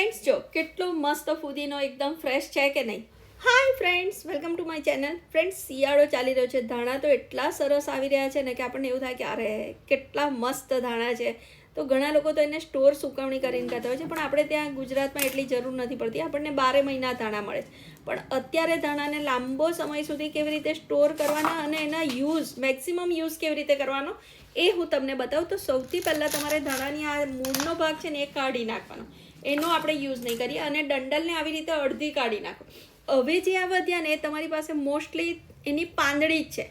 Friends જો કેટલો મસ્ત ફુદીનો એકદમ ફ્રેશ છે કે નહીં. Hi friends, welcome to my channel. Friends, શિયાળો ચાલી રહ્યો છે. ધાણા તો એટલા સરસ આવી રહ્યા છે ને કે આપણને એવું થાય કે અરે કેટલા મસ્ત ધાણા છે. તો ઘણા લોકો તો એને સ્ટોર સુકવણી કરીને કરતા હોય છે, પણ આપણે ત્યાં ગુજરાતમાં એટલી જરૂર નથી પડતી. આપણને 12 મહિના ધાણા મળે છે. પણ અત્યારે ધાણાને લાંબો સમય સુધી કેવી રીતે સ્ટોર કરવાના અને એના મેક્સિમમ યુઝ કેવી રીતે કરવાનો એ હું તમને બતાવું. તો સૌથી પહેલાં તમારે ધાણાની આ મૂળનો ભાગ છે ને એ કાઢી નાખવાનો. એનો આપણે યુઝ નહીં કરીએ અને ડંડલને આવી રીતે અડધી કાઢી નાખો. હવે જે આ વધ્યા ને એ તમારી પાસે મોસ્ટલી એની પાંદડી જ છે.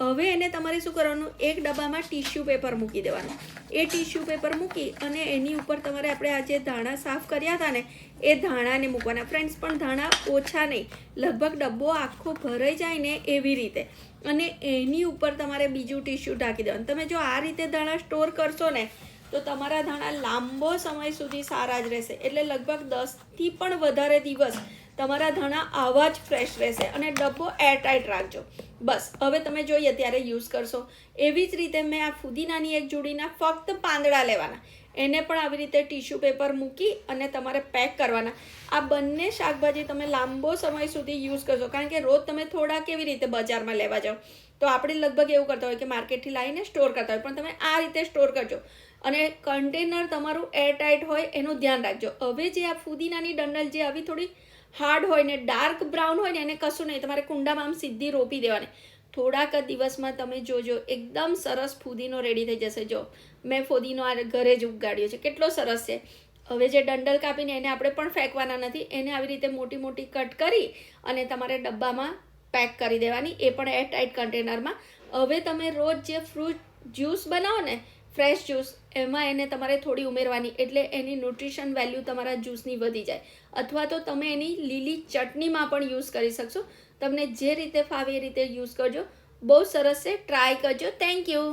હવે એને તમારે શું કરવાનું, એક ડબ્બામાં ટીશ્યુ પેપર મૂકી દેવાનું. એ ટીશ્યુ પેપર મૂકી અને એની ઉપર તમારે આપણે આ જે ધાણા સાફ કર્યા હતા ને એ ધાણાને મૂકવાના. ફ્રેન્ડ્સ, પણ ધાણા ઓછા નહીં, લગભગ ડબ્બો આખો ભરાઈ જાય ને એવી રીતે. અને એની ઉપર તમારે બીજું ટીશ્યુ ઢાંકી દેવાનું. તમે જો આ રીતે ધાણા સ્ટોર કરશો ને તો તમારા ધાણા લાંબો સમય સુધી સારા જ રહેશે. એટલે લગભગ 10થી પણ વધારે દિવસ તમારા ધાણા આવા જ ફ્રેશ રહેશે. અને ડબ્બો એરટાઈટ રાખજો. બસ હવે તમે જોઈએ ત્યારે યુઝ કરશો. એવી જ રીતે મેં આ ફુદીનાની એક જોડીના ફક્ત પાંદડા લેવાના, એને પણ આવી રીતે ટીશ્યુ પેપર મૂકી અને તમારે પેક કરવાના. આ બંને શાકભાજી તમે લાંબો સમય સુધી યુઝ કરશો, કારણ કે રોજ તમે થોડા કેવી રીતે બજારમાં લેવા જાઓ તો આપણે લગભગ એવું કરતા હોય કે માર્કેટથી લાવીને સ્ટોર કરતા હોય, પણ તમે આ રીતે સ્ટોર કરજો અને કન્ટેનર તમારું એરટાઈટ હોય એનું ધ્યાન રાખજો. હવે જે આ ફુદીનાની ડંડલ જે આવી થોડી હાર્ડ હોય ને ડાર્ક બ્રાઉન હોય ને એને કશું નહીં, તમારે કુંડામાં આમ સીધી રોપી દેવાની. થોડાક દિવસમાં તમે જોજો એકદમ સરસ ફુદીનો રેડી થઈ જશે. જો મેં ફુદીનો આ ઘરે જ ઉગાડ્યો છે, કેટલો સરસ છે. હવે જે ડંડલ કાપીને એને આપણે પણ ફેંકવાના નથી, એને આવી રીતે મોટી મોટી કટ કરી અને તમારે ડબ્બામાં પેક કરી દેવાની, એ પણ એરટાઈટ કન્ટેનરમાં. હવે તમે રોજ જે ફ્રૂટ જ્યુસ બનાવો ને, ફ્રેશ જ્યુસ, એમાં એને તમારે થોડી ઉમેરવાની, એટલે એની ન્યુટ્રિશન વેલ્યુ તમારા જ્યુસની વધી જાય. અથવા તો તમે એની લીલી ચટણીમાં પણ યુઝ કરી શકશો. તમને જે રીતે ફાવે એ રીતે યુઝ કરજો. બહુ સરસ છે, ટ્રાય કરજો. Thank you.